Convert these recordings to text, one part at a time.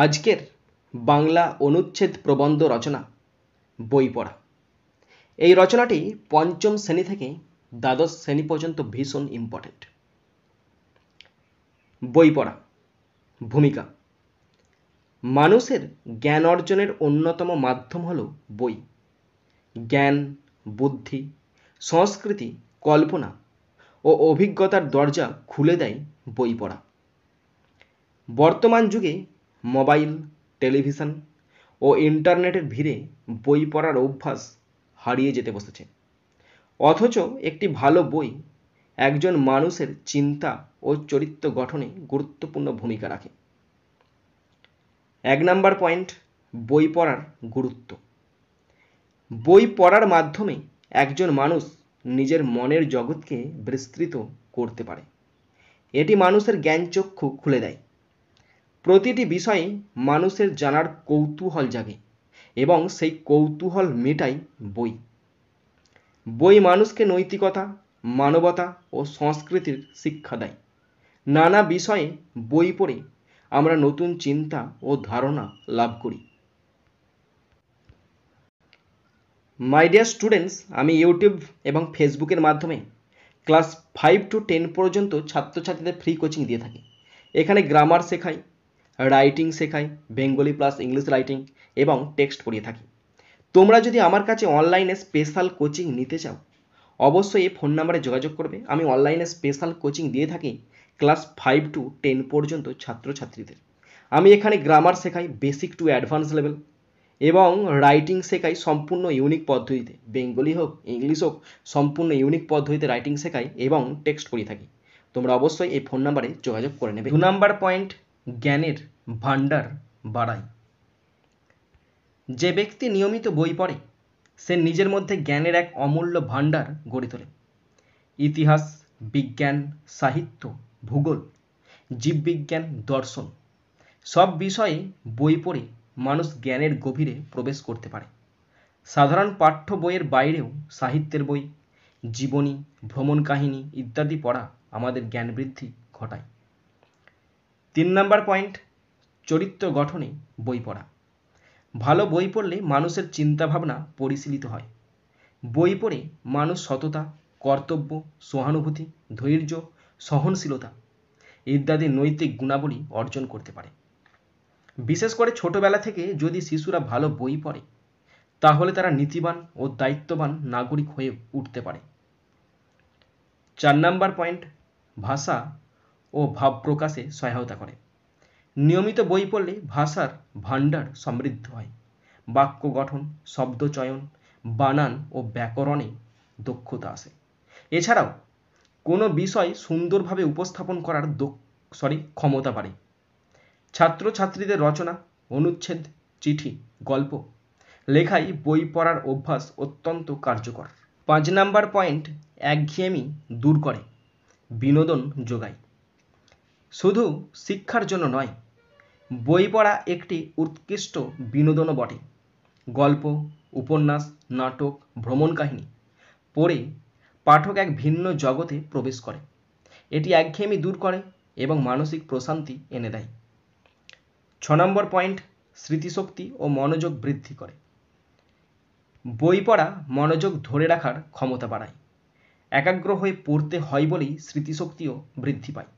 আজকের বাংলা অনুচ্ছেদ প্রবন্ধ রচনা বই পড়া। এই রচনাটি পঞ্চম শ্রেণী থেকে দ্বাদশ শ্রেণী পর্যন্ত ভীষণ ইম্পর্টেন্ট। বই পড়া ভূমিকা। মানুষের জ্ঞান অর্জনের অন্যতম মাধ্যম হল বই। জ্ঞান, বুদ্ধি, সংস্কৃতি, কল্পনা ও অভিজ্ঞতার দরজা খুলে দেয় বই পড়া। বর্তমান যুগে মোবাইল, টেলিভিশন ও ইন্টারনেটের ভিড়ে বই পড়ার অভ্যাস হারিয়ে যেতে বসেছে। অথচ একটি ভালো বই একজন মানুষের চিন্তা ও চরিত্র গঠনে গুরুত্বপূর্ণ ভূমিকা রাখে। 1 নম্বর পয়েন্ট, বই পড়ার গুরুত্ব। বই পড়ার মাধ্যমে একজন মানুষ নিজের মনের জগৎকে বিস্তৃত করতে পারে। এটি মানুষের জ্ঞানচক্ষু খুলে দেয়। প্রতিটি বিষয়ে মানুষের জানার কৌতূহল জাগে এবং সেই কৌতূহল মেটায় বই। বই মানুষকে নৈতিকতা, মানবতা ও সংস্কৃতির শিক্ষা দেয়। নানা বিষয়ে বই পড়ে আমরা নতুন চিন্তা ও ধারণা লাভ করি। মাই ডিয়ার স্টুডেন্টস, আমি ইউটিউব এবং ফেসবুকের মাধ্যমে ক্লাস 5 to 10 পর্যন্ত ছাত্রছাত্রীদের ফ্রি কোচিং দিয়ে থাকি। এখানে গ্রামার শেখাই, রাইটিং শেখাই, বেঙ্গলি প্লাস ইংলিশ রাইটিং এবং টেক্সট পড়িয়ে থাকি। তোমরা যদি আমার কাছে অনলাইনে স্পেশাল কোচিং নিতে চাও, অবশ্যই এই ফোন নাম্বারে যোগাযোগ করবে। আমি অনলাইনে স্পেশাল কোচিং দিয়ে থাকি ক্লাস 5 to 10 পর্যন্ত ছাত্রছাত্রীদের। আমি এখানে গ্রামার শেখাই বেসিক টু অ্যাডভান্স লেভেল এবং রাইটিং শেখাই সম্পূর্ণ ইউনিক পদ্ধতিতে। বেঙ্গলি হোক, ইংলিশ হোক, সম্পূর্ণ ইউনিক পদ্ধতিতে রাইটিং শেখাই এবং টেক্সট পড়িয়ে থাকি। তোমরা অবশ্যই এই ফোন নাম্বারে যোগাযোগ করে নেবে। 2 নম্বর পয়েন্ট, জ্ঞানের ভাণ্ডার বাড়ায়। যে ব্যক্তি নিয়মিত বই পড়ে সে নিজের মধ্যে জ্ঞানের এক অমূল্য ভাণ্ডার গড়ে তোলে। ইতিহাস, বিজ্ঞান, সাহিত্য, ভূগোল, জীববিজ্ঞান, দর্শন সব বিষয়ে বই পড়ে মানুষ জ্ঞানের গভীরে প্রবেশ করতে পারে। সাধারণ পাঠ্য বইয়ের বাইরেও সাহিত্যের বই, জীবনী, ভ্রমণ কাহিনী ইত্যাদি পড়া আমাদের জ্ঞান বৃদ্ধি ঘটায়। 3 নম্বর পয়েন্ট, চরিত্র গঠনে বই পড়া। ভালো বই পড়লে মানুষের চিন্তাভাবনা পরিশীলিত হয়। বই পড়ে মানুষ সততা, কর্তব্য, সহানুভূতি, ধৈর্য, সহনশীলতা ইত্যাদি নৈতিক গুণাবলী অর্জন করতে পারে। বিশেষ করে ছোটবেলা থেকে যদি শিশুরা ভালো বই পড়ে তাহলে তারা নীতিবান ও দায়িত্ববান নাগরিক হয়ে উঠতে পারে। 4 নম্বর পয়েন্ট, ভাষা ও ভাব প্রকাশে সহায়তা করে। নিয়মিত বই পড়লে ভাষার ভাণ্ডার সমৃদ্ধ হয়। বাক্য গঠন, শব্দ চয়ন, বানান ও ব্যাকরণে দক্ষতা আসে। এছাড়াও কোনো বিষয় সুন্দরভাবে উপস্থাপন করার ক্ষমতা বাড়ে। ছাত্রছাত্রীদের রচনা, অনুচ্ছেদ, চিঠি, গল্প লেখায় বই পড়ার অভ্যাস অত্যন্ত কার্যকর। 5 নম্বর পয়েন্ট, একঘেয়েমি দূর করে, বিনোদন যোগায়। শুধু শিক্ষার জন্য নয়, বই পড়া একটি উৎকৃষ্ট বিনোদনও বটে। গল্প, উপন্যাস, নাটক, ভ্রমণ কাহিনী পড়ে পাঠক এক ভিন্ন জগতে প্রবেশ করে। এটি একঘেয়েমি দূর করে এবং মানসিক প্রশান্তি এনে দেয়। 6 নম্বর পয়েন্ট, স্মৃতিশক্তি ও মনোযোগ বৃদ্ধি করে। বই পড়া মনোযোগ ধরে রাখার ক্ষমতা বাড়ায়। একাগ্র হয়ে পড়তে হয় বলেই স্মৃতিশক্তিও বৃদ্ধি পায়।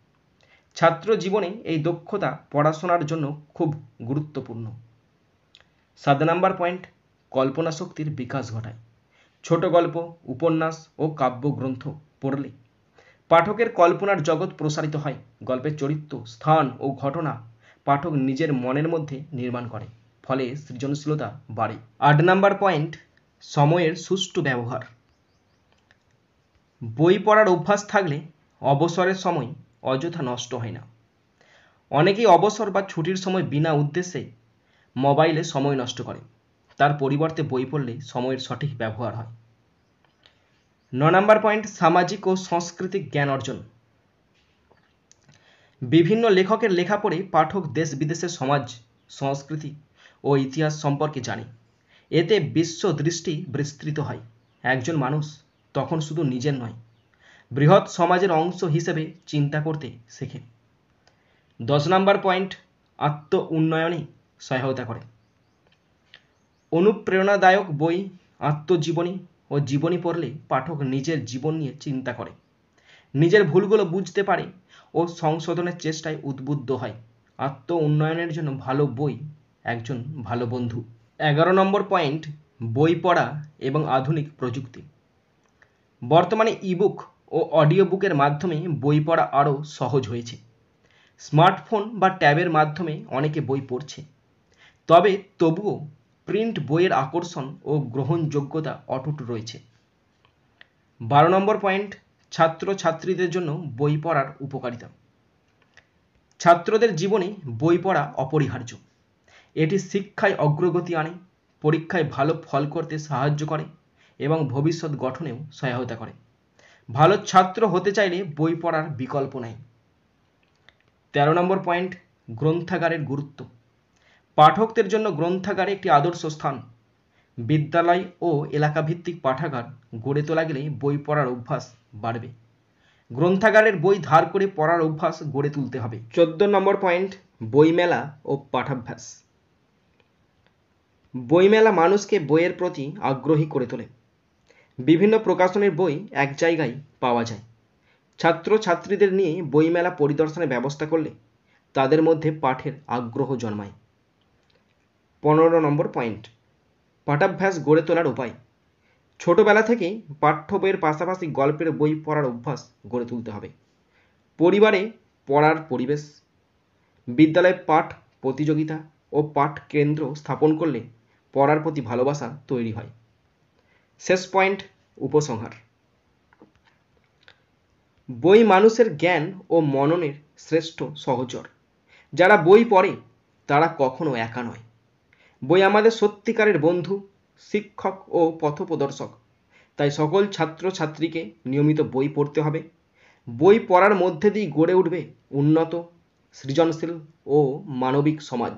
ছাত্র জীবনে এই দক্ষতা পড়াশোনার জন্য খুব গুরুত্বপূর্ণ। 7 নম্বর পয়েন্ট, কল্পনা শক্তির বিকাশ ঘটায়। ছোট গল্প, উপন্যাস ও কাব্যগ্রন্থ পড়লে পাঠকের কল্পনার জগৎ প্রসারিত হয়। গল্পের চরিত্র, স্থান ও ঘটনা পাঠক নিজের মনের মধ্যে নির্মাণ করে, ফলে সৃজনশীলতা বাড়ে। 8 নম্বর পয়েন্ট, সময়ের সুষ্ঠু ব্যবহার। বই পড়ার অভ্যাস থাকলে অবসরের সময় অযথা নষ্ট হয় না। অনেকেই অবসর বা ছুটির সময় বিনা উদ্দেশ্যে মোবাইলে সময় নষ্ট করে। তার পরিবর্তে বই পড়লে সময়ের সঠিক ব্যবহার হয়। 9 নম্বর পয়েন্ট, সামাজিক ও সাংস্কৃতিক জ্ঞান অর্জন। বিভিন্ন লেখকের লেখা পড়ে পাঠক দেশ বিদেশের সমাজ, সংস্কৃতি ও ইতিহাস সম্পর্কে জানে। এতে বিশ্ব দৃষ্টি বিস্তৃত হয়। একজন মানুষ তখন শুধু নিজের নয়, বৃহৎ সমাজের অংশ হিসেবে চিন্তা করতে শেখে। 10 নম্বর পয়েন্ট, আত্ম উন্নয়নে সহায়তা করে। অনুপ্রেরণাদায়ক বই, আত্মজীবনী ও জীবনী পড়লে পাঠক নিজের জীবন নিয়ে চিন্তা করে, নিজের ভুলগুলো বুঝতে পারে ও সংশোধনের চেষ্টায় উদ্বুদ্ধ হয়। আত্ম উন্নয়নের জন্য ভালো বই একজন ভালো বন্ধু। 11 নম্বর পয়েন্ট, বই পড়া এবং আধুনিক প্রযুক্তি। বর্তমানে ইবুক ও অডিও বুকের মাধ্যমে বই পড়া আরও সহজ হয়েছে। স্মার্টফোন বা ট্যাবের মাধ্যমে অনেকে বই পড়ছে, তবে তবুও প্রিন্ট বইয়ের আকর্ষণ ও গ্রহণযোগ্যতা অটুট রয়েছে। 12 নম্বর পয়েন্ট, ছাত্রছাত্রীদের জন্য বই পড়ার উপকারিতা। ছাত্রদের জীবনে বই পড়া অপরিহার্য। এটি শিক্ষায় অগ্রগতি আনে, পরীক্ষায় ভালো ফল করতে সাহায্য করে এবং ভবিষ্যৎ গঠনেও সহায়তা করে। ভালো ছাত্র হতে চাইলে বই পড়ার বিকল্প নেই। 13 নম্বর পয়েন্ট, গ্রন্থাগারের গুরুত্ব। পাঠকদের জন্য গ্রন্থাগার একটি আদর্শ স্থান। বিদ্যালয় ও এলাকাভিত্তিক পাঠাগার গড়ে তোলা গেলে বই পড়ার অভ্যাস বাড়বে। গ্রন্থাগারের বই ধার করে পড়ার অভ্যাস গড়ে তুলতে হবে। 14 নম্বর পয়েন্ট, বইমেলা ও পাঠাভ্যাস। বইমেলা মানুষকে বইয়ের প্রতি আগ্রহী করে তোলে। বিভিন্ন প্রকাশনের বই এক জায়গায় পাওয়া যায়। ছাত্রছাত্রীদের নিয়ে বইমেলা পরিদর্শনের ব্যবস্থা করলে তাদের মধ্যে পাঠের আগ্রহ জন্মায়। 15 নম্বর পয়েন্ট, পাঠাভ্যাস গড়ে তোলার উপায়। ছোটবেলা থেকেই পাঠ্য বইয়ের পাশাপাশি গল্পের বই পড়ার অভ্যাস গড়ে তুলতে হবে। পরিবারে পড়ার পরিবেশ, বিদ্যালয়ে পাঠ প্রতিযোগিতা ও পাঠ কেন্দ্র স্থাপন করলে পড়ার প্রতি ভালোবাসা তৈরি হয়। শেষ পয়েন্ট, উপসংহার। বই মানুষের জ্ঞান ও মননের শ্রেষ্ঠ সহচর। যারা বই পড়ে তারা কখনো একা নয়। বই আমাদের সত্যিকারের বন্ধু, শিক্ষক ও পথপ্রদর্শক। তাই সকল ছাত্রছাত্রীকে নিয়মিত বই পড়তে হবে। বই পড়ার মধ্যে দিয়ে গড়ে উঠবে উন্নত, সৃজনশীল ও মানবিক সমাজ।